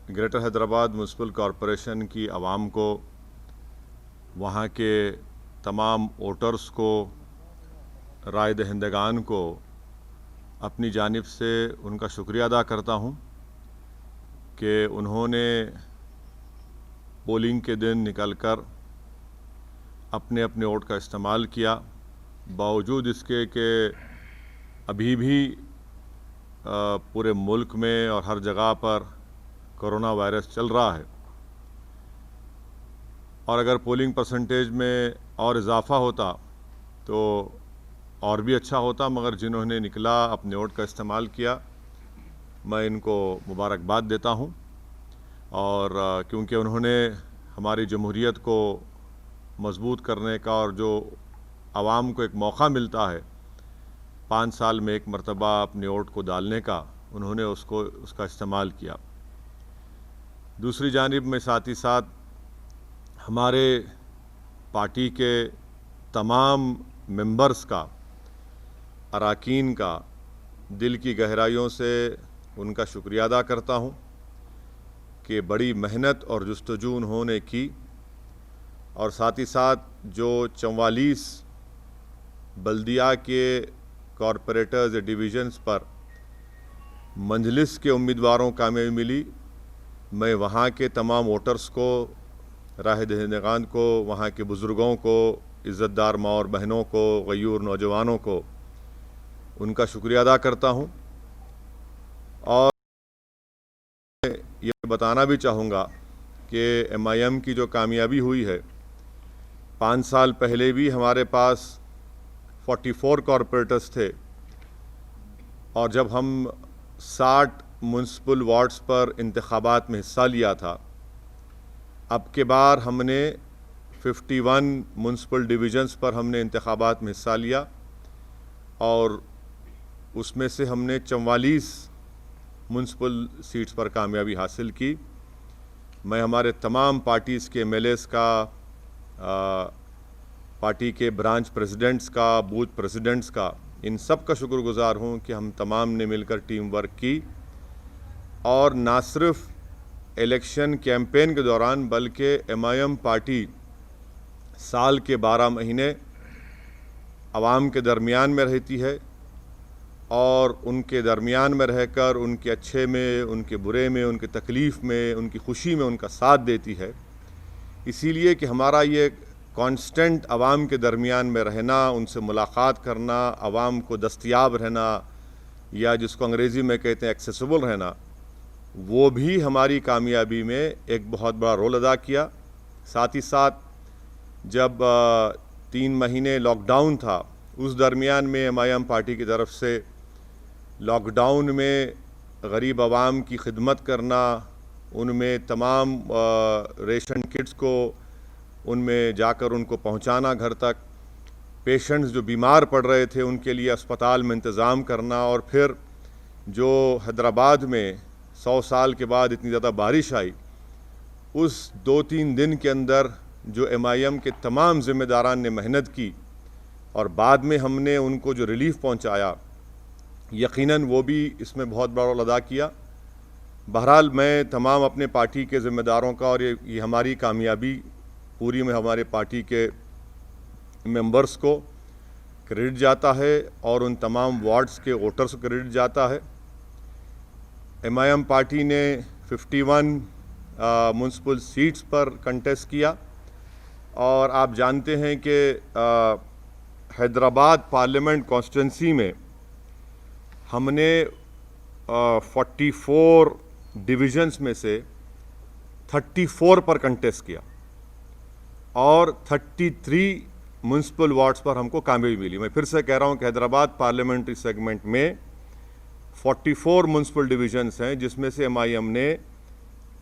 Greater Hyderabad municipal corporation की आवाम को, वहाँ के तमाम वोटर्स को, राय दहिंदगान को अपनी जानिब से उनका शुक्रिया अदा करता हूँ कि उन्होंने पोलिंग के दिन निकलकर अपने अपने वोट का इस्तेमाल किया, बावजूद इसके कि अभी भी पूरे मुल्क में और हर जगह पर कोरोना वायरस चल रहा है। और अगर पोलिंग परसेंटेज में और इजाफ़ा होता तो और भी अच्छा होता, मगर जिन्होंने निकला अपने वोट का इस्तेमाल किया, मैं इनको मुबारकबाद देता हूँ। और क्योंकि उन्होंने हमारी जमहूरियत को मजबूत करने का और जो आवाम को एक मौका मिलता है 5 साल में एक मरतबा अपने वोट को डालने का, उन्होंने उसका इस्तेमाल किया। दूसरी जानिब में साथ ही साथ हमारे पार्टी के तमाम मेंबर्स का, अरकान का दिल की गहराइयों से उनका शुक्रिया अदा करता हूँ कि बड़ी मेहनत और जुस्तजू उन्होंने की, और साथ ही साथ जो 44 बल्दिया के कॉरपोरेटर्स डिवीज़न्स पर मंजलिस के उम्मीदवारों को कामयाबी मिली, मैं वहाँ के तमाम वोटर्स को, राह दहिंदगान को, वहाँ के बुज़ुर्गों को, इज़्ज़तदार माँ और बहनों को, गयूर नौजवानों को उनका शुक्रिया अदा करता हूँ। और ये बताना भी चाहूँगा कि MIM की जो कामयाबी हुई है, 5 साल पहले भी हमारे पास 44 कॉरपोरेटर्स थे, और जब हम 60 म्युनिसिपल वार्ड्स पर इंतखाबात में हिस्सा लिया था, अब के बार हमने 51 म्युनिसिपल डिवीज़न्स पर हमने इंतखाबात में हिस्सा लिया, और उसमें से हमने 44 म्युनिसिपल सीट्स पर कामयाबी हासिल की। मैं हमारे तमाम पार्टीज़ के MLAs का, पार्टी के ब्रांच प्रेसिडेंट्स का, बूथ प्रेसिडेंट्स का, इन सब का शुक्रगुजार हूँ कि हम तमाम ने मिलकर टीम वर्क की, और ना सिर्फ इलेक्शन कैंपेन के दौरान बल्कि MIM पार्टी साल के 12 महीने आवाम के दरमियान में रहती है, और उनके दरमियान में रहकर उनके अच्छे में, उनके बुरे में, उनके तकलीफ़ में, उनकी खुशी में उनका साथ देती है। इसीलिए कि हमारा ये कांस्टेंट आवाम के दरमियान में रहना, उनसे मुलाकात करना, आवाम को दस्तयाब रहना, या जिसको अंग्रेज़ी में कहते हैं एक्सेसिबल रहना, वो भी हमारी कामयाबी में एक बहुत बड़ा रोल अदा किया। साथ ही साथ जब 3 महीने लॉकडाउन था, उस दरमियान में MIM पार्टी की तरफ से लॉकडाउन में गरीब आवाम की खिदमत करना, उनमें तमाम रेशन किट्स को उनमें जाकर उनको पहुंचाना घर तक, पेशेंट्स जो बीमार पड़ रहे थे उनके लिए अस्पताल में इंतज़ाम करना, और फिर जो हैदराबाद में 100 साल के बाद इतनी ज़्यादा बारिश आई, उस 2-3 दिन के अंदर जो MIM के तमाम ज़िम्मेदारान ने मेहनत की और बाद में हमने उनको जो रिलीफ़ पहुंचाया, यकीनन वो भी इसमें बहुत बड़ा रोल अदा किया। बहरहाल मैं तमाम अपने पार्टी के ज़िम्मेदारों का, और ये हमारी कामयाबी पूरी में हमारे पार्टी के मेंबर्स को क्रेडिट जाता है, और उन तमाम वार्ड्स के वोटर्स को क्रेडिट जाता है। MIM पार्टी ने 51 म्युनिसिपल सीट्स पर कंटेस्ट किया, और आप जानते हैं कि हैदराबाद पार्लियामेंट कॉन्स्टिट्यूंसी में हमने 44 डिवीज़न्स में से 34 पर कंटेस्ट किया, और 33 म्युनिसिपल वार्ड्स पर हमको कामयाबी मिली। मैं फिर से कह रहा हूँ कि हैदराबाद पार्लियामेंट्री सेगमेंट में 44 म्युनिसिपल डिवीज़न्स हैं, जिसमें से MIM ने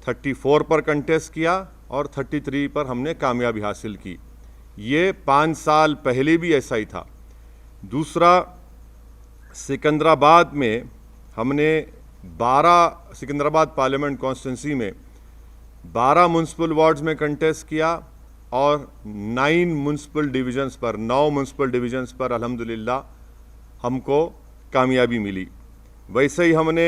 34 पर कंटेस्ट किया और 33 पर हमने कामयाबी हासिल की। ये 5 साल पहले भी ऐसा ही था। दूसरा, सिकंदराबाद में हमने 12 सिकंदराबाद पार्लियामेंट कॉन्स्टिट्यूंसी में 12 म्युनिसिपल वार्ड्स में कंटेस्ट किया, और 9 म्युनिसिपल डिवीज़न्स पर, 9 म्युनिसिपल डिवीज़न्स पर अल्हम्दुलिल्लाह हमको कामयाबी मिली। वैसे ही हमने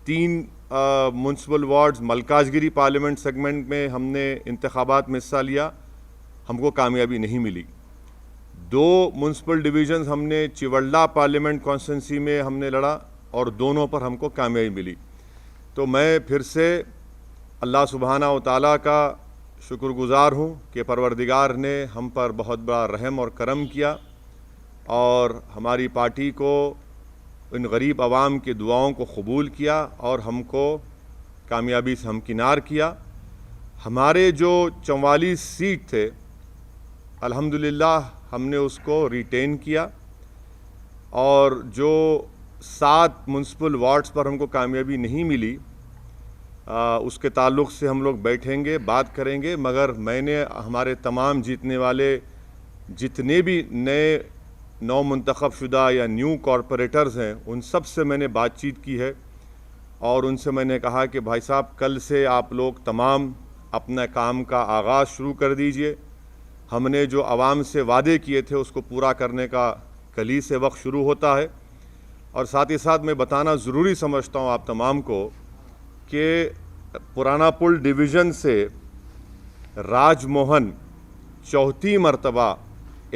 3 municipal wards Malkajgiri parliament segment में हमने इंतखाबात में हिस्सा लिया, हमको कामयाबी नहीं मिली। 2 म्यूनसिपल डिवीज़न्स हमने चिवल्ला पार्लियामेंट कॉन्स्टिट्यूंसी में हमने लड़ा और दोनों पर हमको कामयाबी मिली। तो मैं फिर से अल्लाह सुब्हाना व तआला का शुक्रगुज़ार हूँ कि परवरदिगार ने हम पर बहुत बड़ा रहम और करम किया और हमारी पार्टी को, इन गरीब आवाम की दुआओं को कबूल किया और हमको कामयाबी से हमकिनार किया। हमारे जो 44 सीट थे, अल्हम्दुलिल्लाह हमने उसको रिटेन किया और जो 7 म्यूनसिपल वार्ड्स पर हमको कामयाबी नहीं मिली, उसके ताल्लुक़ से हम लोग बैठेंगे, बात करेंगे। मगर मैंने हमारे तमाम जीतने वाले जितने भी नए नौ मुंतखब शुदा या न्यू कॉरपोरेटर्स हैं, उन सब से मैंने बातचीत की है और उनसे मैंने कहा कि भाई साहब, कल से आप लोग तमाम अपना काम का आगाज़ शुरू कर दीजिए। हमने जो आवाम से वादे किए थे उसको पूरा करने का कल से वक्त शुरू होता है। और साथ ही साथ मैं बताना ज़रूरी समझता हूँ आप तमाम को कि पुराना पुल डिवीज़न से राजमोहन चौथी मरतबा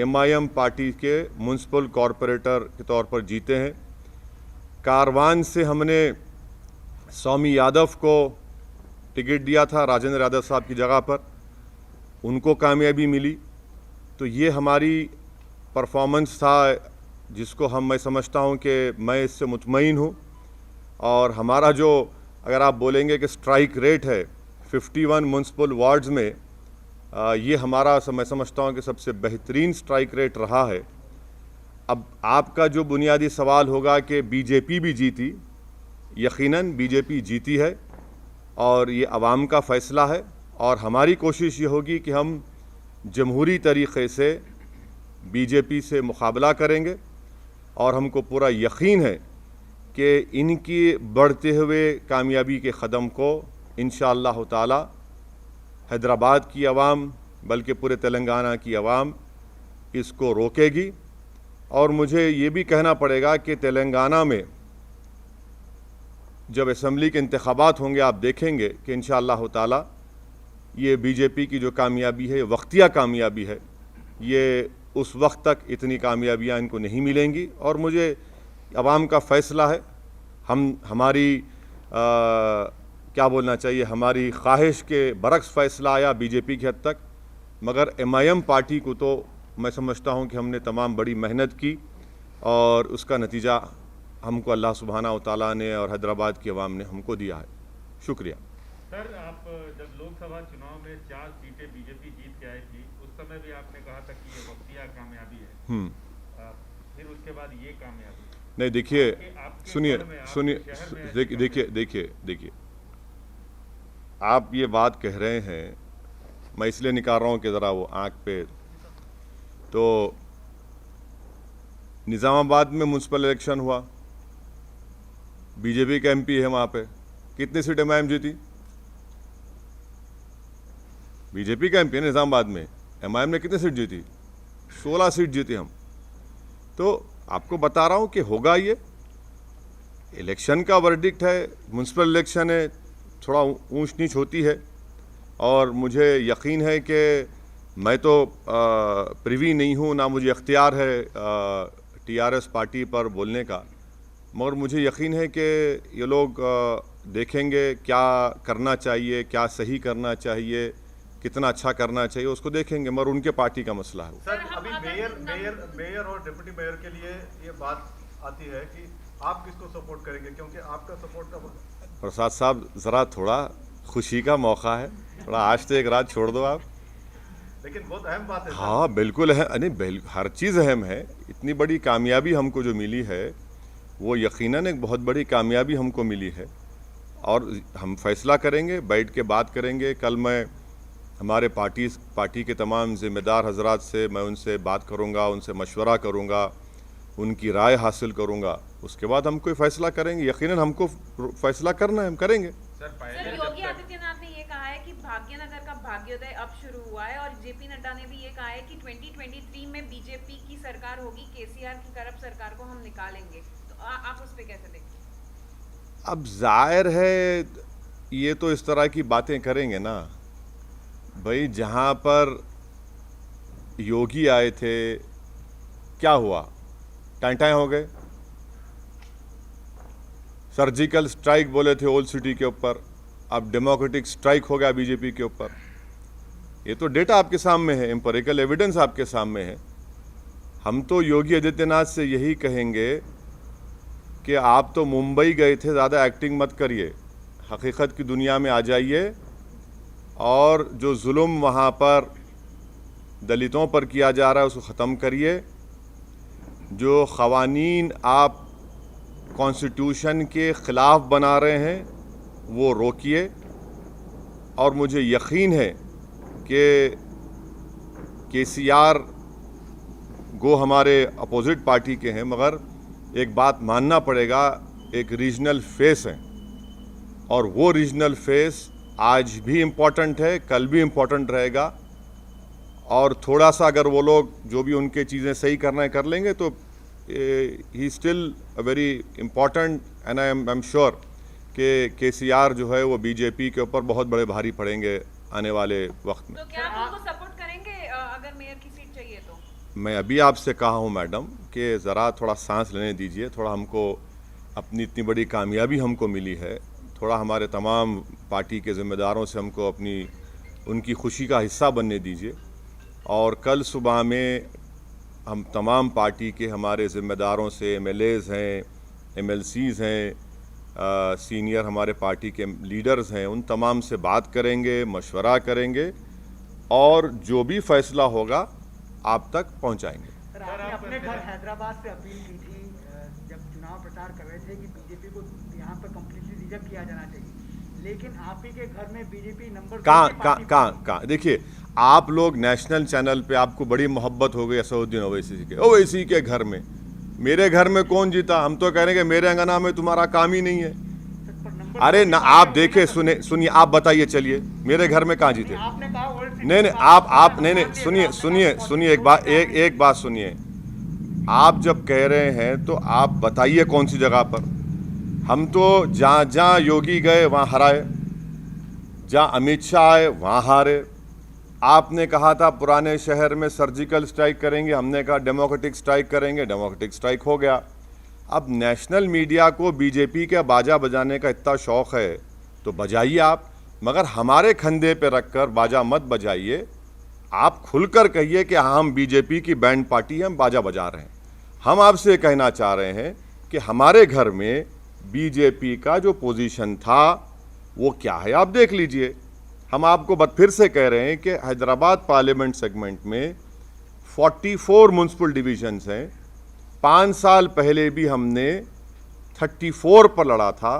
MIM पार्टी के म्यूनसिपल कॉरपोरेटर के तौर पर जीते हैं। कारवान से हमने स्वामी यादव को टिकट दिया था राजेंद्र यादव साहब की जगह पर, उनको कामयाबी मिली। तो ये हमारी परफॉर्मेंस था जिसको मैं समझता हूँ कि मैं इससे मुतमईन हूँ। और हमारा जो, अगर आप बोलेंगे कि स्ट्राइक रेट है 51 म्यूनसिपल वार्ड्स में, ये हमारा मैं समझता हूँ कि सबसे बेहतरीन स्ट्राइक रेट रहा है। अब आपका जो बुनियादी सवाल होगा कि बीजेपी भी जीती, यकीनन बीजेपी जीती है और ये अवाम का फ़ैसला है और हमारी कोशिश ये होगी कि हम जमहूरी तरीक़े से बीजेपी से मुकाबला करेंगे और हमको पूरा यकीन है कि इनकी बढ़ते हुए कामयाबी के क़दम को इंशाअल्लाह ताला हैदराबाद की आवाम, बल्कि पूरे तेलंगाना की आवाम इसको रोकेगी। और मुझे ये भी कहना पड़ेगा कि तेलंगाना में जब असम्बली के इंतखाबात होंगे, आप देखेंगे कि इंशाअल्लाह ताला ये बीजेपी की जो कामयाबी है, वक्तिया कामयाबी है, ये उस वक्त तक इतनी कामयाबियाँ इनको नहीं मिलेंगी। और मुझे आवाम का फ़ैसला है, हमारी क्या बोलना चाहिए, हमारी ख्वाहिश के बरक्स फ़ैसला आया बीजेपी की हद तक। मगर MIM पार्टी को तो मैं समझता हूँ कि हमने तमाम बड़ी मेहनत की और उसका नतीजा हमको अल्लाह सुब्हाना व तआला ने और हैदराबाद की आवाम ने हमको दिया है। शुक्रिया। सर, आप जब लोकसभा चुनाव में 4 सीटें बीजेपी जीत के आई थी, उस समय भी आपने कहा था कि ये वक्तिया कामयाबी है। फिर उसके बाद ये कामयाबी नहीं, देखिए, सुनिए, देखिए, आप ये बात कह रहे हैं, मैं इसलिए निकाल रहा हूँ कि ज़रा वो आँख पे, तो निज़ामाबाद में म्यूनसिपल इलेक्शन हुआ, बीजेपी का MP है वहाँ पे, कितनी सीट MIM जीती? बीजेपी का MP है निज़ामाबाद में, MIM ने कितनी सीट जीती? 16 सीट जीती हम। तो आपको बता रहा हूँ कि होगा ये, इलेक्शन का वर्डिक्ट है, म्यूनसिपल इलेक्शन है, थोड़ा ऊंच नीच होती है। और मुझे यकीन है कि मैं तो प्रिवी नहीं हूँ, ना मुझे इख्तियार है TRS पार्टी पर बोलने का, मगर मुझे यकीन है कि ये लोग देखेंगे क्या करना चाहिए, क्या सही करना चाहिए, कितना अच्छा करना चाहिए, उसको देखेंगे, मगर उनके पार्टी का मसला है। सर, अभी मेयर और डिप्टी मेयर के लिए ये बात आती है कि आप किसको सपोर्ट करेंगे, क्योंकि आपका सपोर्ट का प्रसाद साहब, ज़रा थोड़ा खुशी का मौका है, थोड़ा आज तो एक रात छोड़ दो आप। लेकिन बहुत अहम बात है। हाँ बिल्कुल है, नहीं हर चीज़ अहम है। इतनी बड़ी कामयाबी हमको जो मिली है वो यकीनन एक बहुत बड़ी कामयाबी हमको मिली है और हम फैसला करेंगे, बैठ के बात करेंगे। कल मैं हमारे पार्टी के तमाम ज़िम्मेदार हजरात से मैं उनसे बात करूँगा, उनसे मशवरा करूँगा, उनकी राय हासिल करूँगा, उसके बाद हम कोई फ़ैसला करेंगे। यकीनन हमको फ़ैसला करना है, हम करेंगे। सर, योगी आदित्यनाथ ने ये कहा है कि भाग्यनगर का भाग्योदय अब शुरू हुआ है और JP नड्डा ने भी ये कहा है कि 2023 में बीजेपी की सरकार होगी, KCR की करप्ट सरकार को हम निकालेंगे। तो आप उस पर कैसे देखते हैं? अब जाहिर है ये तो इस तरह की बातें करेंगे ना भाई। जहाँ पर योगी आए थे क्या हुआ, टाँटाएँ हो गए। सर्जिकल स्ट्राइक बोले थे ओल्ड सिटी के ऊपर, अब डेमोक्रेटिक स्ट्राइक हो गया बीजेपी के ऊपर। ये तो डेटा आपके सामने है, एम्पिरिकल एविडेंस आपके सामने है। हम तो योगी आदित्यनाथ से यही कहेंगे कि आप तो मुंबई गए थे, ज़्यादा एक्टिंग मत करिए, हकीकत की दुनिया में आ जाइए और जो जुल्म वहाँ पर दलितों पर किया जा रहा है उसको ख़त्म करिए। जो क़वानीन आप कॉन्स्टिट्यूशन के ख़िलाफ़ बना रहे हैं वो रोकिए। और मुझे यकीन है कि KCR गो हमारे अपोजिट पार्टी के हैं, मगर एक बात मानना पड़ेगा, एक रीजनल फेस है और वो रीजनल फेस आज भी इम्पॉर्टेंट है, कल भी इम्पॉर्टेंट रहेगा। और थोड़ा सा अगर वो लोग जो भी उनके चीज़ें सही करना है कर लेंगे तो he still a very important and I am sure कि KCR जो है वो बीजेपी के ऊपर बहुत बड़े भारी पड़ेंगे आने वाले वक्त में। तो क्या आप उनको सपोर्ट करेंगे अगर मेयर की सीट चाहिए तो? मैं अभी आपसे कहा हूँ मैडम कि ज़रा थोड़ा सांस लेने दीजिए, थोड़ा हमको अपनी इतनी बड़ी कामयाबी हमको मिली है, थोड़ा हमारे तमाम पार्टी के ज़िम्मेदारों से हमको अपनी उनकी खुशी का हिस्सा बनने दीजिए। और कल सुबह में हम तमाम पार्टी के हमारे ज़िम्मेदारों से, MLAs हैं, MLCs हैं, सीनियर हमारे पार्टी के लीडर्स हैं, उन तमाम से बात करेंगे, मशवरा करेंगे और जो भी फैसला होगा आप तक पहुंचाएंगे। सर, आपने अपने घर हैदराबाद से अपील की थी जब चुनाव प्रचार कर रहे थे कि बीजेपी को यहाँ पर कंप्लीटली रिजेक्ट किया जाना चाहिए, लेकिन आप ही के घर में बीजेपी नंबर कहाँ देखिए, आप लोग नेशनल चैनल पे आपको बड़ी मोहब्बत हो गई असदुद्दीन ओवैसी के, ओवैसी के घर में। मेरे घर में कौन जीता? हम तो कह रहे हैं कि मेरे अंगना में तुम्हारा काम ही नहीं है। अरे ना, आप देखे सुनिए, आप बताइए, चलिए मेरे घर में कहाँ जीते? आपने कहा नहीं आप नहीं, सुनिए एक बात सुनिए। आप जब कह रहे हैं तो आप बताइए कौन सी जगह पर। हम तो जहाँ योगी गए वहाँ हराए, जहाँ अमित शाह आए वहाँ हारे। आपने कहा था पुराने शहर में सर्जिकल स्ट्राइक करेंगे, हमने कहा डेमोक्रेटिक स्ट्राइक करेंगे, डेमोक्रेटिक स्ट्राइक हो गया। अब नेशनल मीडिया को बीजेपी के बाजा बजाने का इतना शौक़ है तो बजाइए आप, मगर हमारे कंधे पे रखकर बाजा मत बजाइए। आप खुलकर कहिए कि हाँ, हम बीजेपी की बैंड पार्टी हैं, हम बाजा बजा रहे हैं। हम आपसे कहना चाह रहे हैं कि हमारे घर में बीजेपी का जो पोजीशन था वो क्या है आप देख लीजिए। हम आपको फिर से कह रहे हैं कि हैदराबाद पार्लियामेंट सेगमेंट में 44 म्युनिसिपल डिविजन्स हैं। 5 साल पहले भी हमने 34 पर लड़ा था,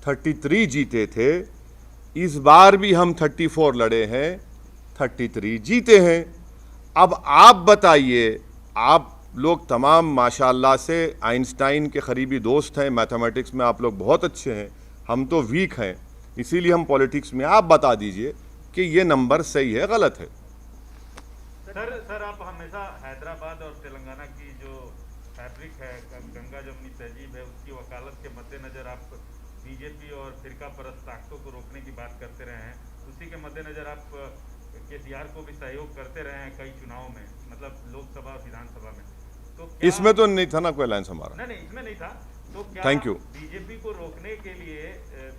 33 जीते थे। इस बार भी हम 34 लड़े हैं, 33 जीते हैं। अब आप बताइए, आप लोग तमाम माशाल्लाह से आइंस्टाइन के करीबी दोस्त हैं, मैथमेटिक्स में आप लोग बहुत अच्छे हैं, हम तो वीक हैं, इसीलिए हम पॉलिटिक्स में। आप बता दीजिए कि ये नंबर सही है गलत है। सर आप हमेशा हैदराबाद और तेलंगाना की जो फैब्रिक है, गंगा जमुनी तहजीब है, उसकी वकालत के मद्देनज़र आप बीजेपी और फिरका परस्त ताकतों को रोकने की बात करते रहे हैं। उसी के मद्देनज़र आप KCR को भी सहयोग करते रहे हैं कई चुनावों में, मतलब लोकसभा और विधानसभा में। तो इसमें तो नहीं था ना कोई अलायंस हमारा? नहीं, इसमें नहीं था। तो क्या थैंक यू। बीजेपी को रोकने के लिए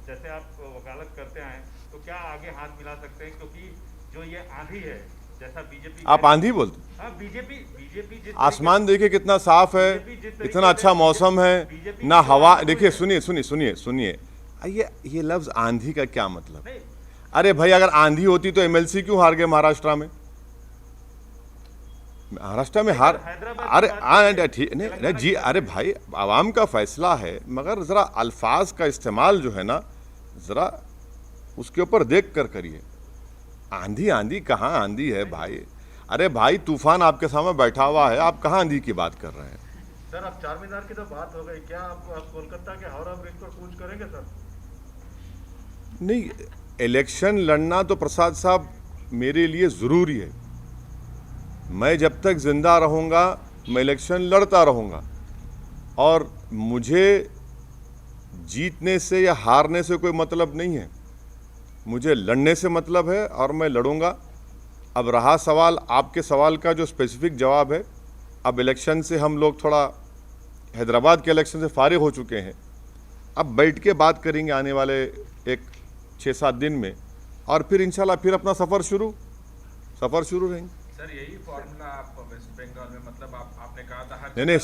जैसे आप वकालत करते हैं तो क्या आगे हाथ मिला सकते हैं? क्योंकि जो ये आंधी है, जैसा बीजेपी, आप आंधी बोलते? हाँ, बीजेपी आसमान देखिए कितना साफ है, इतना अच्छा मौसम है ना, हवा देखिए। सुनिए, ये लफ्ज आंधी का क्या मतलब? अरे भाई, अगर आंधी होती तो MLC क्यों हार गए महाराष्ट्र में? महाराष्ट्र में हार, अरे ठीक नहीं जी, अरे भाई आवाम का फैसला है, मगर ज़रा अल्फाज का इस्तेमाल जो है ना, ज़रा उसके ऊपर देख कर करिए। आंधी कहाँ आंधी है भाई? अरे भाई, तूफान आपके सामने बैठा हुआ है, आप कहाँ आंधी की बात कर रहे हैं? सर, अब चार मीनार की तो बात हो गई, क्या आप कोलकाता के हावड़ा ब्रिज पर कूच करेंगे सर? नहीं, इलेक्शन लड़ना तो प्रसाद साहब मेरे लिए ज़रूरी है। मैं जब तक ज़िंदा रहूँगा मैं इलेक्शन लड़ता रहूँगा, और मुझे जीतने से या हारने से कोई मतलब नहीं है, मुझे लड़ने से मतलब है और मैं लड़ूंगा। अब रहा सवाल, आपके सवाल का जो स्पेसिफिक जवाब है, अब इलेक्शन से हम लोग थोड़ा हैदराबाद के इलेक्शन से फारिग हो चुके हैं, अब बैठ के बात करेंगे आने वाले एक 6-7 दिन में, और फिर इंशाल्लाह फिर अपना सफ़र शुरू रहेंगे। सर यही फॉर्मूला आप वेस्ट बंगाल में, मतलब आपने कहा था हर नहीं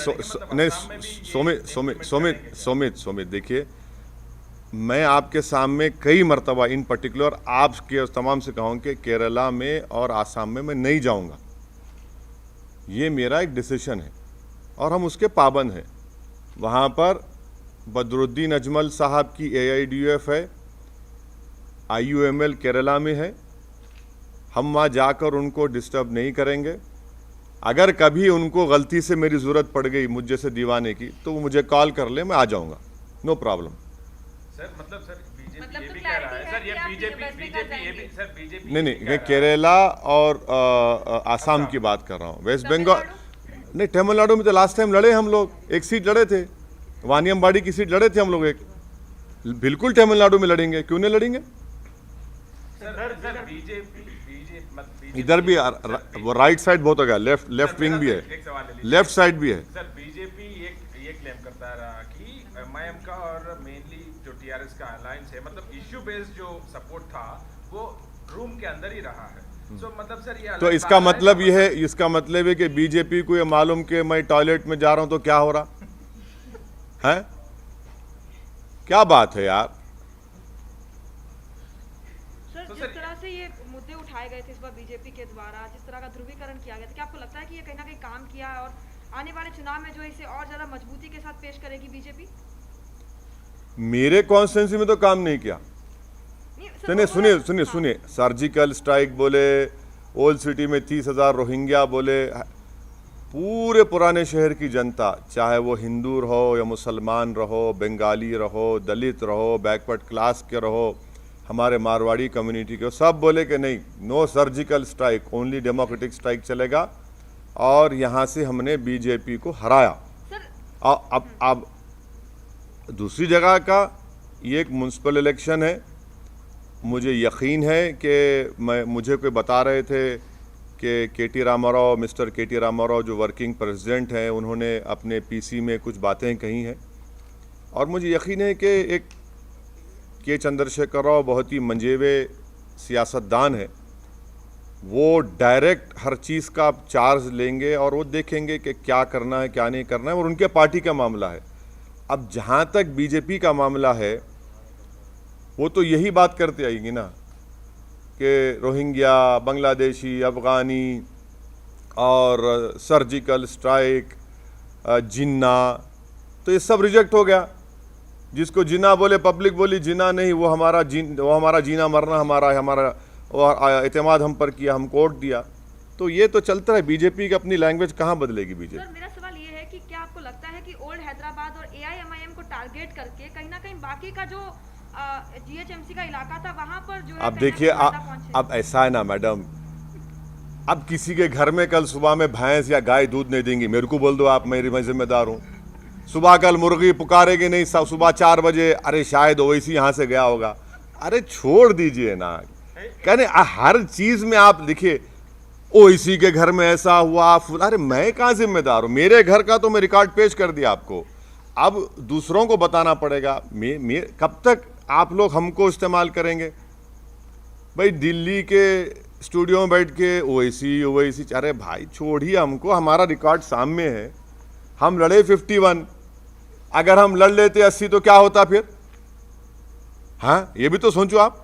सोमित देखिए, मैं आपके सामने कई मरतबा इन पर्टिकुलर आपके तमाम से कहूँ कि केरला में और आसाम में मैं नहीं जाऊँगा। ये मेरा एक डिसीजन है और हम उसके पाबंद हैं। वहाँ पर बदरुद्दीन अजमल साहब की AIDUF है, IUML केरला में है, हम वहाँ जाकर उनको डिस्टर्ब नहीं करेंगे। अगर कभी उनको गलती से मेरी ज़रूरत पड़ गई मुझ जैसे दीवाने की, तो वो मुझे कॉल कर ले, मैं आ जाऊँगा, नो प्रॉब्लम। सर मतलब सर बीजेपी मतलब ये तो भी कह रहा है clarity सर, है ये कि आप बीजेपी वेस्ट बीजेपी बंगाल ये भी सर बीजेपी नहीं, ये केरला और आसाम की बात कर रहा हूँ। वेस्ट बंगाल नहीं, तमिलनाडु में तो लास्ट टाइम लड़े हम लोग, एक सीट लड़े थे, वानियमबाड़ी की सीट लड़े थे हम लोग एक। बिल्कुल तमिलनाडु में लड़ेंगे, क्यों नहीं लड़ेंगे? सर बीजेपी इधर भी वो राइट साइड बहुत हो गया, लेफ्ट विंग भी है, एक सवाल ले लीजिए। लेफ्ट साइड भी है। सर बीजेपी ये क्लेम करता रहा कि MIM का और मेनली जो TRS का अलायंस है, मतलब इश्यू बेस्ड जो सपोर्ट था वो रूम के अंदर ही रहा है। सो मतलब सर ये तो इसका मतलब ये है, इसका मतलब है कि बीजेपी को ये मालूम कि मैं टॉयलेट में जा रहा हूं तो क्या हो रहा है? क्या बात है यार? सर जिस तरह से ये मुद्दे उठाए गए थे इस बार बीजेपी के द्वारा, जिस तरह का ध्रुवीकरण किया गया था, क्या आपको लगता है कि ये कहीं ना कहीं काम किया है और आने वाले चुनाव में जो है इसे और ज्यादा मजबूती के साथ पेश करेगी बीजेपी? मेरे कॉन्स्टिट्यूंसी में तो काम नहीं किया। नहीं सुनिए, सर्जिकल स्ट्राइक बोले, ओल्ड सिटी में 30,000 रोहिंग्या बोले, पूरे पुराने शहर की जनता, चाहे वो हिंदू रहो या मुसलमान रहो, बंगाली रहो, दलित रहो, बैकवर्ड क्लास के रहो, हमारे मारवाड़ी कम्युनिटी के, सब बोले कि नहीं, no surgical strike, only democratic strike चलेगा। और यहाँ से हमने बीजेपी को हराया। अब दूसरी जगह का ये एक म्यूनसिपल इलेक्शन है, मुझे यकीन है कि मुझे कोई बता रहे थे कि मिस्टर KT रामाराव जो वर्किंग प्रेसिडेंट हैं, उन्होंने अपने PC में कुछ बातें कही हैं, और मुझे यकीन है कि एक K चंद्रशेखर राव बहुत ही मंजेवे सियासतदान है, वो डायरेक्ट हर चीज़ का चार्ज लेंगे और वो देखेंगे कि क्या करना है क्या नहीं करना है, और उनके पार्टी का मामला है। अब जहाँ तक बीजेपी का मामला है, वो तो यही बात करते आएगी ना कि रोहिंग्या, बांग्लादेशी, अफ़गानी और सर्जिकल स्ट्राइक, जिन्ना, तो ये सब रिजेक्ट हो गया। जिसको जिन्ना बोले, पब्लिक बोली जिन्ना नहीं, वो हमारा जीना मरना हमारा एतमाद हम पर किया, हमको वोट दिया। तो ये तो चलता है, बीजेपी की अपनी लैंग्वेज कहाँ बदलेगी बीजेपी? सर मेरा सवाल ये है कि क्या आपको लगता है कि ओल्ड हैदराबाद और AIMIM को टारगेट करके कहीं ना कहीं बाकी का जो GHMC का इलाका था वहां पर जो है, अब देखिए, अब ऐसा है ना मैडम, अब किसी के घर में कल सुबह में भैंस या गाय दूध नहीं देंगी, मेरे को बोल दो आप, मैं जिम्मेदार हूँ। सुबह कल मुर्गी पुकारेगी नहीं, सुबह 4 बजे, अरे शायद ओवैसी यहाँ से गया होगा। अरे छोड़ दीजिए ना, कहने हर चीज़ में आप देखिए, ओवैसी के घर में ऐसा हुआ, अरे मैं कहाँ जिम्मेदार हूँ? मेरे घर का तो मैं रिकॉर्ड पेश कर दिया आपको, अब दूसरों को बताना पड़ेगा। कब तक आप लोग हमको इस्तेमाल करेंगे? भाई दिल्ली के स्टूडियो में बैठ के ओवैसी, अरे भाई छोड़िए हमको, हमारा रिकॉर्ड सामने है। हम लड़े 51, अगर हम लड़ लेते 80 तो क्या होता फिर? हाँ, ये भी तो सोचो आप।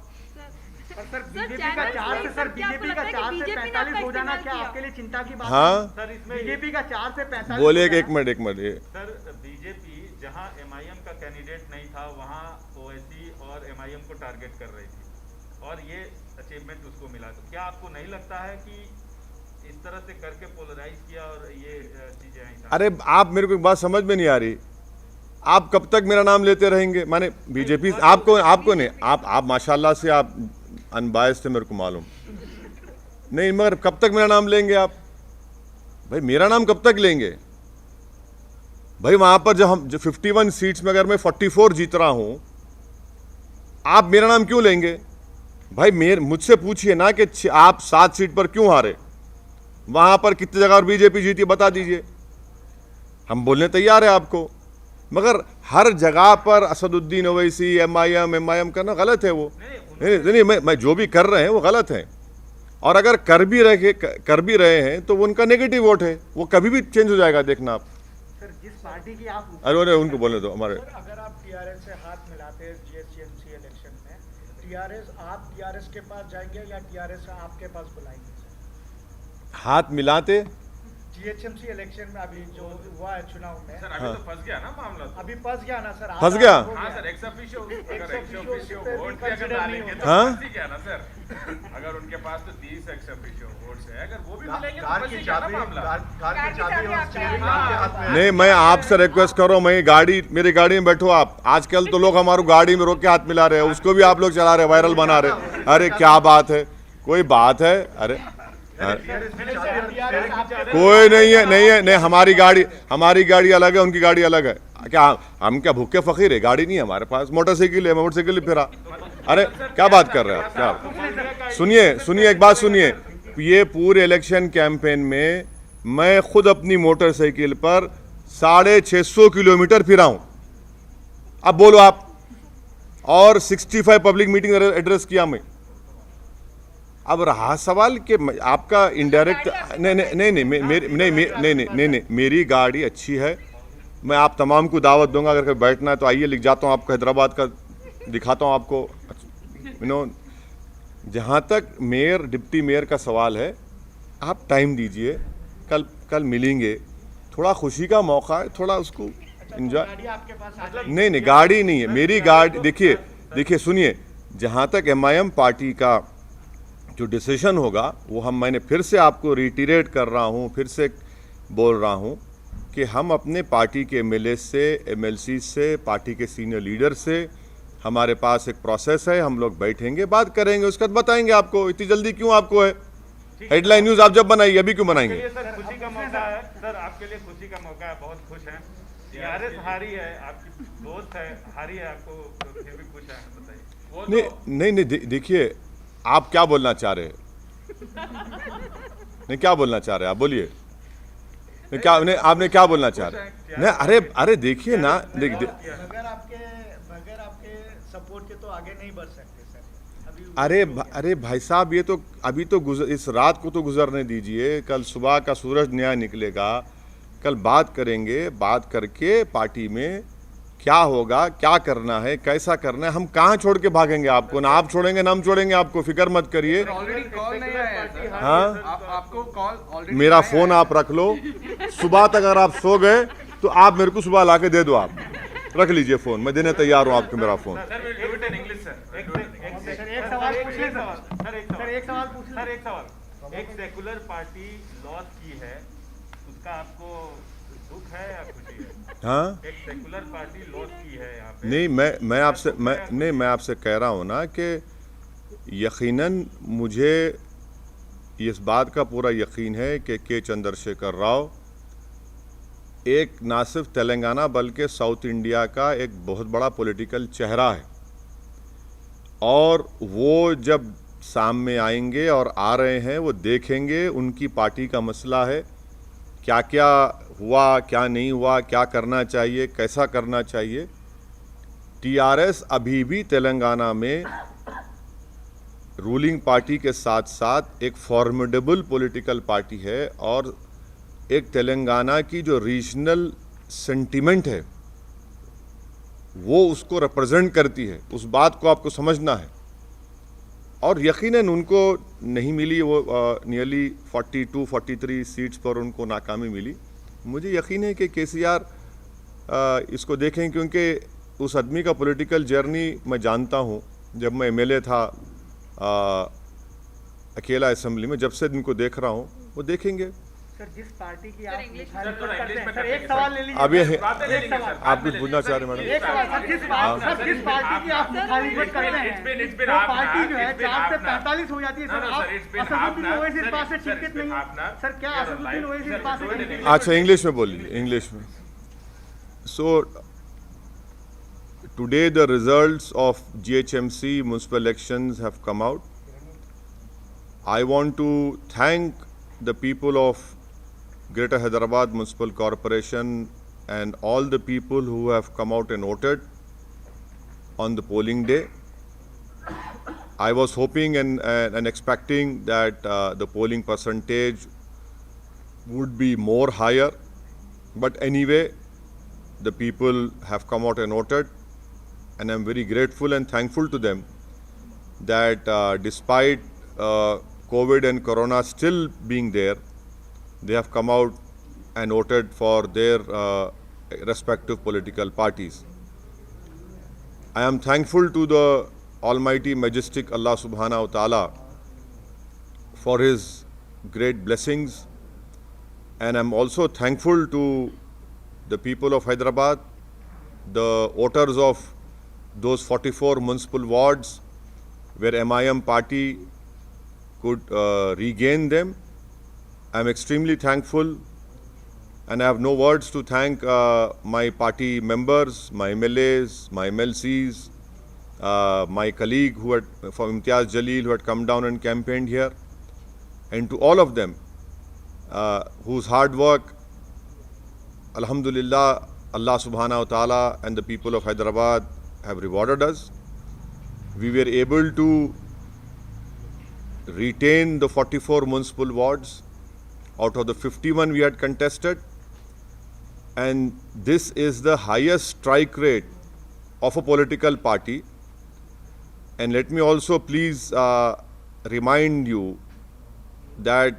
सर बीजेपी का 4 से 45 हो जाना क्या आपके लिए चिंता की बात है? हाँ, सर इसमें बीजेपी का 4 से 45 बोले एक मिनट सर बीजेपी जहां MIM का कैंडिडेट नहीं था वहां ओवैसी और MIM को टारगेट कर रही थी और ये अचीवमेंट उसको मिला। तो क्या आपको नहीं लगता है कि इस तरह से करके पोलराइज किया और ये चीजें आई? अरे आप, मेरे को एक बात समझ में नहीं आ रही, आप कब तक मेरा नाम लेते रहेंगे? माने बीजेपी आपको नहीं, आप माशाल्लाह से आप अनबायस्ड थे, मेरे को मालूम नहीं, मगर कब तक मेरा नाम लेंगे आप? भाई मेरा नाम कब तक लेंगे? भाई वहां पर जो 51 सीट्स में अगर मैं 44 जीत रहा हूं, आप मेरा नाम क्यों लेंगे? भाई मुझसे पूछिए ना कि आप 7 सीट पर क्यों हारे, वहां पर कितनी जगह और बीजेपी जीती बता दीजिए, हम बोलने तैयार है आपको। मगर हर जगह पर असदुद्दीन ओवैसी एमआईएम करना गलत है। वो नहीं, मैं जो भी कर रहे हैं वो गलत है, और अगर कर भी रहे हैं तो वो उनका नेगेटिव वोट है, वो कभी भी चेंज हो जाएगा, देखना आप। सर जिस पार्टी की आप अरे उनको बोलने दो हमारे। अगर आप टीआरएस से हाथ मिलाते हैं जीएचएमसी इलेक्शन में, आप टीआरएस के पास जाएंगे या टीआरएस आपके पास बुलाएंगे? हाथ मिलाते जीएचएमसी इलेक्शन में अभी जो हुआ है चुनाव में, सर अभी तो फंस गया ना मामला, तो अभी फंस गया ना सर, फंस गया। हाँ सर, एक्स ऑफिशियो वोट भी अगर डालेंगे तो हाँ? फंस ही गया ना सर। अगर उनके पास तो 30 एक्स ऑफिशियो वोट्स है, अगर वो भी मिलेंगे तो कार फंस की ही गया ना चाबी मामला। कार की चाबी और आपके स्टीयरिंग हाथ में आपके हाथ में है। नहीं, मैं आपसे रिक्वेस्ट कर रहा हूँ, मेरी गाड़ी में बैठो आप। आजकल तो लोग हमारी गाड़ी में रोक के हाथ मिला रहे हैं, उसको भी आप लोग चला रहे हैं, वायरल बना रहे हैं। अरे क्या बात है, कोई बात है? अरे कोई नहीं है, नहीं, हमारी गाड़ी अलग है, उनकी गाड़ी अलग है। क्या हम क्या भूखे फकीर है? गाड़ी नहीं है हमारे पास, मोटरसाइकिल है, मोटरसाइकिल फिरा। अरे क्या बात कर रहे हैं आप? क्या सुनिए एक बात सुनिए, ये पूरे इलेक्शन कैंपेन में मैं खुद अपनी मोटरसाइकिल पर 650 किलोमीटर फिरा हूं। अब बोलो आप। और 65 पब्लिक मीटिंग एड्रेस किया मैं। अब रहा सवाल कि आपका इनडायरेक्ट नहीं, मेरी गाड़ी अच्छी है। मैं आप तमाम को दावत दूंगा, अगर कभी बैठना है तो आइए, लिख जाता हूँ आपको, हैदराबाद का दिखाता हूँ आपको। जहाँ तक मेयर डिप्टी मेयर का सवाल है, आप टाइम दीजिए, कल मिलेंगे, थोड़ा खुशी का मौका है, थोड़ा उसको एंजॉय। नहीं, गाड़ी नहीं है मेरी गाड़ी। देखिए सुनिए, जहाँ तक एमआईएम पार्टी का जो डिसीजन होगा वो मैंने फिर से आपको रिटीरेट कर रहा हूँ, फिर से बोल रहा हूँ कि हम अपने पार्टी के एमएलए से, एमएलसी से, पार्टी के सीनियर लीडर से, हमारे पास एक प्रोसेस है, हम लोग बैठेंगे, बात करेंगे, उसके बाद बताएंगे आपको। इतनी जल्दी क्यों आपको है? हेडलाइन न्यूज़ आप जब बनाइए, अभी क्यों बनाएंगे? सर खुशी का मौका है सर, आपके लिए खुशी का मौका है, बहुत खुश हैं। टीआरएस हारी है, आपकी दोस्त है, हारी है, आपको तो फिर भी खुश है, बताइए। नहीं, देखिए आप क्या बोलना चाह रहे हैं? नहीं, क्या बोलना चाह रहे हैं आप? बोलिए। आपने क्या बोलना चाह रहे हैं? नहीं, अरे देखिए ना, बगैर आपके सपोर्ट के तो आगे नहीं बढ़ सकते सर। अरे भाई साहब, ये तो अभी तो इस रात को तो गुजरने दीजिए, कल सुबह का सूरज नया निकलेगा, कल बात करेंगे, बात करके पार्टी में क्या होगा, क्या करना है, कैसा करना है। हम कहाँ छोड़ के भागेंगे आपको? ना आप छोड़ेंगे ना हम छोड़ेंगे आपको, फिक्र मत करिए। ऑलरेडी कॉल नहीं आया है। हाँ, आपको कॉल ऑलरेडी मेरा फोन आप रख लो, सुबह तक अगर आप सो गए तो आप मेरे को सुबह ला के दे दो, आप रख लीजिए फोन, मैं देने तैयार हूँ आपको मेरा फोन। एक सेकुलर पार्टी लॉस की है, उसका आपको दुख है या खुशी है? हाँ, एक सेकुलर पार्टी लॉस की है यहाँ पे। नहीं, मैं आपसे कह रहा हूँ ना कि यकीनन मुझे इस बात का पूरा यकीन है कि के चंद्रशेखर राव एक ना सिर्फ तेलंगाना बल्कि साउथ इंडिया का एक बहुत बड़ा पॉलिटिकल चेहरा है, और वो जब सामने आएंगे और आ रहे हैं, वो देखेंगे उनकी पार्टी का मसला है, क्या क्या हुआ, क्या नहीं हुआ, क्या करना चाहिए, कैसा करना चाहिए। टीआरएस अभी भी तेलंगाना में रूलिंग पार्टी के साथ साथ एक फॉर्मिडेबल पॉलिटिकल पार्टी है, और एक तेलंगाना की जो रीजनल सेंटिमेंट है वो उसको रिप्रेजेंट करती है। उस बात को आपको समझना है, और यकीनन उनको नहीं मिली, वो नियरली 42-43 सीट्स पर उनको नाकामी मिली। मुझे यकीन है कि केसीआर इसको देखें, क्योंकि उस आदमी का पॉलिटिकल जर्नी मैं जानता हूँ। जब मैं एमएलए था अकेला असेंबली में, जब से इनको देख रहा हूँ, वो देखेंगे। सर जिस पार्टी की सर, आप इंग्लिश मुखालिफत थोड़ा करते इंग्लिश हैं, में सर कर एक देंगे, सवाल सर। ले लीजिए। अब ये बातें ले लेंगे सर, आप कुछ पूछना चाह रहे हैं मैडम? एक सवाल, सर जिस पार्टी की आप मुखालिफत करते हैं, वो पार्टी जो है 4 से 45 हो जाती है सर। आप असदुद्दीन ओवैसी इस बात से चिंतित नहीं है सर? क्या असदुद्दीन ओवैसी इस बात से चिंतित नहीं है? अच्छा, इंग्लिश में बोलिए, इंग्लिश में। So today the results of GHMC municipal elections have come out. I want to thank the people of Greater Hyderabad Municipal Corporation and all the people who have come out and voted on the polling day. I was hoping and expecting that the polling percentage would be more higher, but anyway, the people have come out and voted, and I'm very grateful and thankful to them that despite COVID and Corona still being there, they have come out and voted for their respective political parties. I am thankful to the Almighty Majestic Allah Subhanahu wa Ta'ala for His great blessings, and I'm also thankful to the people of Hyderabad, the voters of those 44 municipal wards where MIM party could regain them. I'm extremely thankful, and I have no words to thank my party members, my MLAs, my MLCs, my colleague from Imtiaz Jaleel who had come down and campaigned here, and to all of them whose hard work, Alhamdulillah, Allah Subhanahu wa Ta'ala and the people of Hyderabad have rewarded us. We were able to retain the 44 municipal wards out of the 51 we had contested, and this is the highest strike rate of a political party. And let me also please remind you that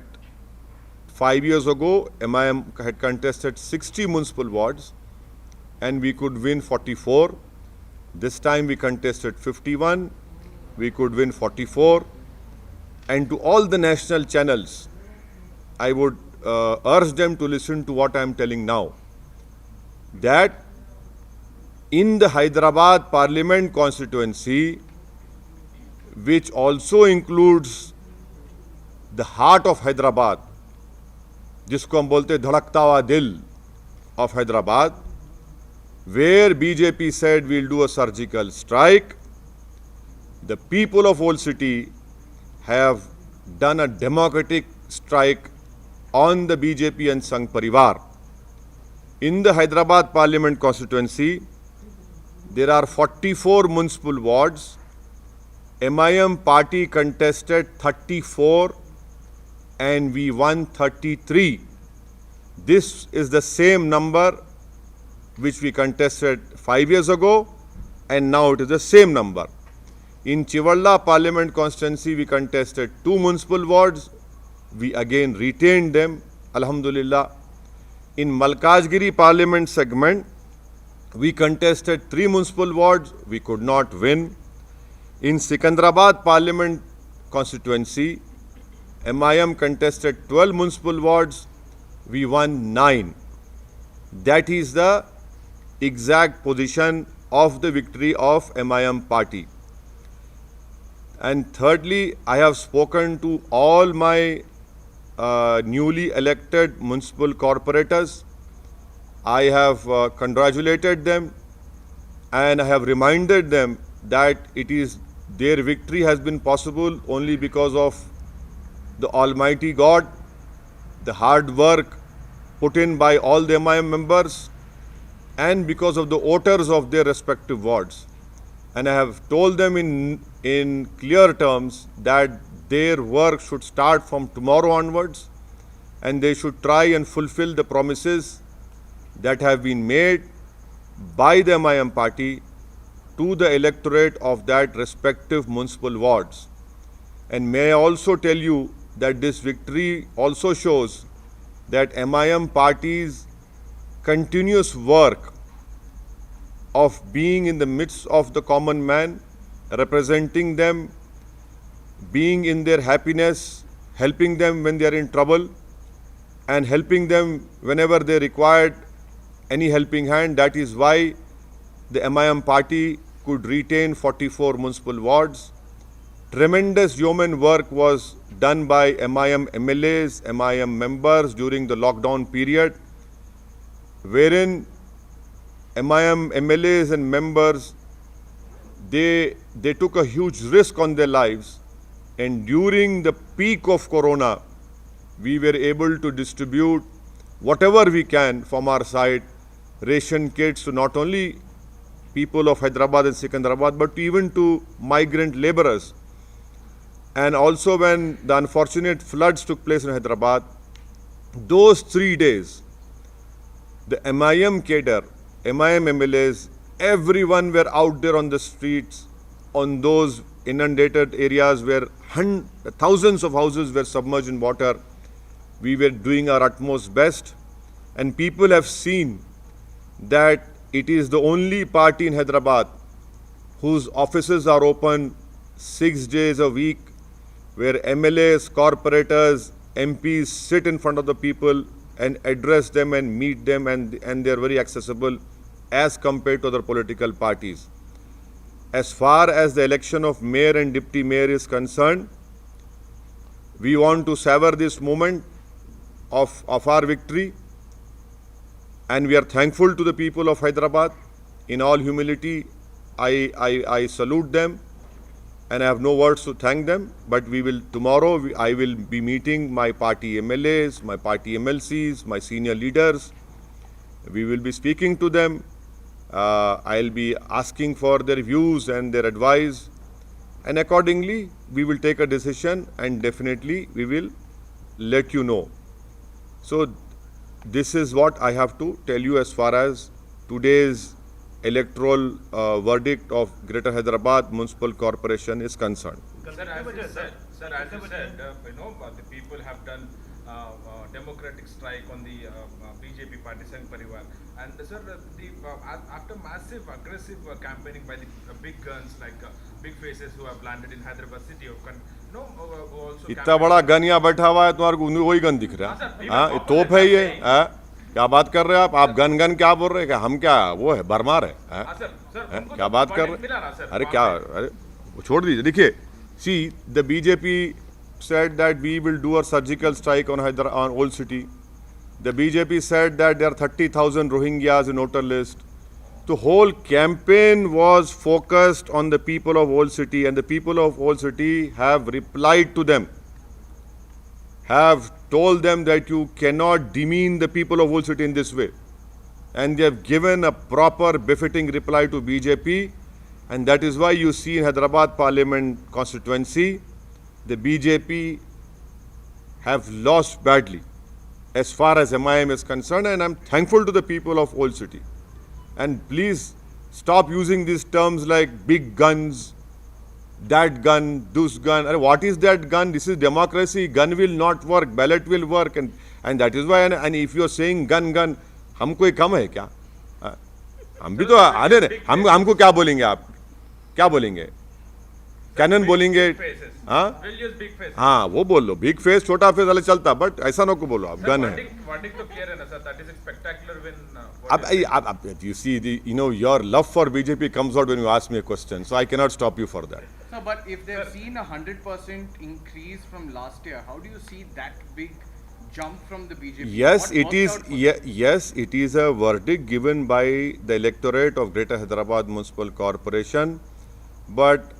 5 years ago MIM had contested 60 municipal wards and we could win 44. This time we contested 51, we could win 44. And to all the national channels, I would urge them to listen to what I am telling now, that in the Hyderabad Parliament constituency, which also includes the heart of Hyderabad, जिसको हम बोलते धड़कता हुआ दिल of Hyderabad, where BJP said we'll do a surgical strike, the people of Old City have done a democratic strike on the BJP and Sangh Parivar. In the Hyderabad Parliament constituency, there are 44 municipal wards. MIM party contested 34 and we won 33. This is the same number which we contested 5 years ago, and now it is the same number. In Chivalla Parliament constituency, we contested 2 municipal wards. We again retained them, Alhamdulillah. In Malkajgiri Parliament segment, we contested 3 municipal wards. We could not win. In Sikandrabad Parliament constituency, MIM contested 12 municipal wards. We won 9. That is the exact position of the victory of MIM party. And thirdly, I have spoken to all my newly elected municipal corporators. I have congratulated them and I have reminded them that their victory has been possible only because of the Almighty God, the hard work put in by all the MIM members, and because of the voters of their respective wards. And I have told them in clear terms that their work should start from tomorrow onwards, and they should try and fulfill the promises that have been made by the MIM party to the electorate of that respective municipal wards. And may I also tell you that this victory also shows that MIM party's continuous work of being in the midst of the common man, representing them, being in their happiness, helping them when they are in trouble, and helping them whenever they required any helping hand. That is why the MIM party could retain 44 municipal wards. Tremendous yeoman work was done by MIM MLAs, MIM members during the lockdown period, wherein MIM MLAs and members, they took a huge risk on their lives, and during the peak of Corona, we were able to distribute whatever we can from our side, ration kits to not only people of Hyderabad and Secunderabad, but even to migrant laborers. And also when the unfortunate floods took place in Hyderabad, those 3 days, the MIM cadre, MIM MLAs, everyone were out there on the streets, on those inundated areas where thousands of houses were submerged in water. We were doing our utmost best, and people have seen that it is the only party in Hyderabad whose offices are open 6 days a week, where MLAs, corporators, MPs sit in front of the people and address them and meet them, and they are very accessible as compared to other political parties. As far as the election of mayor and deputy mayor is concerned, we want to savor this moment of our victory, and we are thankful to the people of Hyderabad. In all humility, I salute them, and I have no words to thank them. But tomorrow I will be meeting my party MLAs, my party MLCs, my senior leaders. We will be speaking to them. I'll be asking for their views and their advice, and accordingly we will take a decision, and definitely we will let you know. So this is what I have to tell you as far as today's electoral verdict of Greater Hyderabad Municipal Corporation is concerned. Sir, as you said, the people have done democratic strike on the BJP party Sangh Parivar, and sir, after massive aggressive campaigning by the big guns like big faces who have landed in Hyderabad city, also इतना बड़ा gun यहाँ बैठा हुआ है, तुम्हारे को वही gun दिख रहा है? हाँ, तोप है ये? क्या बात कर रहे हैं आप गन क्या बोल रहे हैं? हम क्या वो है, बरमार है? क्या बात कर रहे हैं? अरे क्या, अरे छोड़ दीजिए. देखिए, see, the BJP said that we will do a surgical strike on Old City. The BJP said that there are 30,000 Rohingyas in voter list. The whole campaign was focused on the people of Old City, and the people of Old City have replied to them, have told them that you cannot demean the people of Old City in this way. And they have given a proper befitting reply to BJP, and that is why you see in Hyderabad Parliament constituency, the BJP have lost badly as far as MIM is concerned, and I'm thankful to the people of Old City. And please stop using these terms like big guns, that gun, this gun. What is that gun? This is democracy. Gun will not work. Ballot will work. And that is why, and if you are saying gun, हम कोई कम है क्या? हम भी तो अरे हमको क्या बोलेंगे आप? क्या बोलेंगे? कैनन बोलेंगे? हाँ? हाँ, वो बोल लो. बिग फेस, छोटा फेस वाले चलता, बट ऐसा ना को बोलो आप. गन है. Verdict तो clear है ना sir. That is a spectacular win. You see, your love for BJP comes out when you ask me a question, so I cannot stop you for that. So, but if they've seen 100% increase from last year, how do you see that big jump from the BJP? Yes, it is. Yes, it is a verdict given by the electorate of Greater Hyderabad Municipal Corporation, but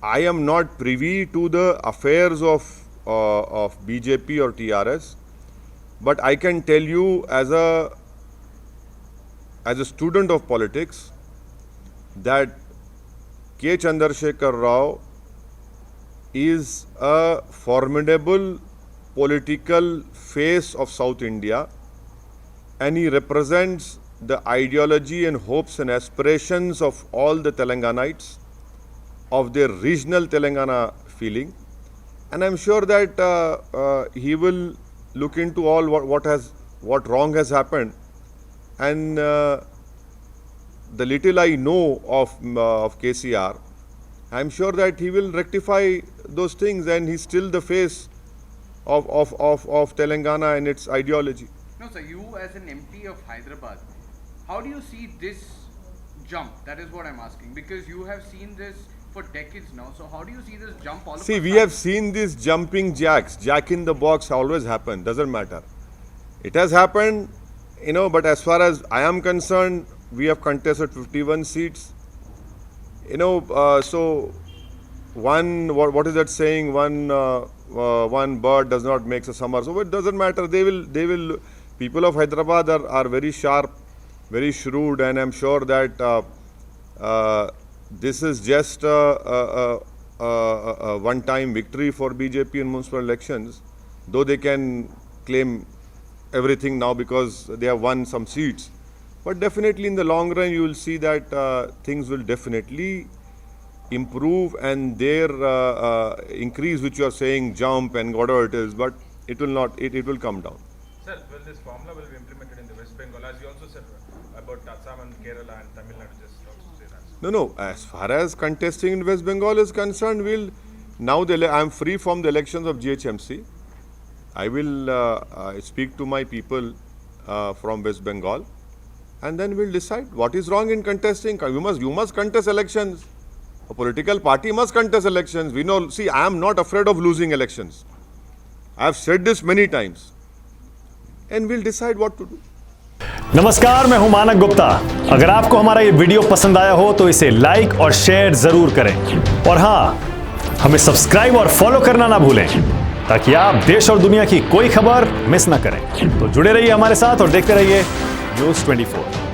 I am not privy to the affairs of BJP or TRS. But I can tell you as a student of politics that K. Chandrasekhar Rao is a formidable political face of South India, and he represents the ideology and hopes and aspirations of all the Telanganites, of their regional Telangana feeling, and I'm sure that he will look into all what wrong has happened, and the little I know of KCR, I'm sure that he will rectify those things, and he's still the face of Telangana and its ideology. No, sir, you as an MP of Hyderabad, how do you see this jump? That is what I'm asking, because you have seen this for decades now. So how do you see this jump all of a sudden? See, we have seen these jumping jacks. Jack in the box always happen. Doesn't matter. It has happened, but as far as I am concerned, we have contested 51 seats. So what is that saying? One bird does not make a summer. So it doesn't matter. They will. People of Hyderabad are very sharp, very shrewd, and I'm sure that this is just a one-time victory for BJP in municipal elections, though they can claim everything now because they have won some seats. But definitely in the long run, you will see that things will definitely improve, and their increase, which you are saying, jump and whatever it is, but it will not, it will come down. Sir, well, this formula will be implemented in the West Bengal, as you also said about Assam and Kerala and Tamil Nadu, just also say that. No, as far as contesting in West Bengal is concerned, I'm free from the elections of GHMC. I will speak to my people from West Bengal, and then we'll decide what is wrong in contesting. You must contest elections. A political party must contest elections. We know. See, I am not afraid of losing elections. I have said this many times, and we'll decide what to do. नमस्कार, मैं हूं मानक गुप्ता। अगर आपको हमारा ये video पसंद आया हो तो इसे लाइक और शेयर जरूर करें, और हां, हमें सब्सक्राइब और फॉलो करना ना भूलें ताकि आप देश और दुनिया की कोई खबर मिस ना करें। तो जुड़े रहिए हमारे साथ और देखते रहिए न्यूज़ 24।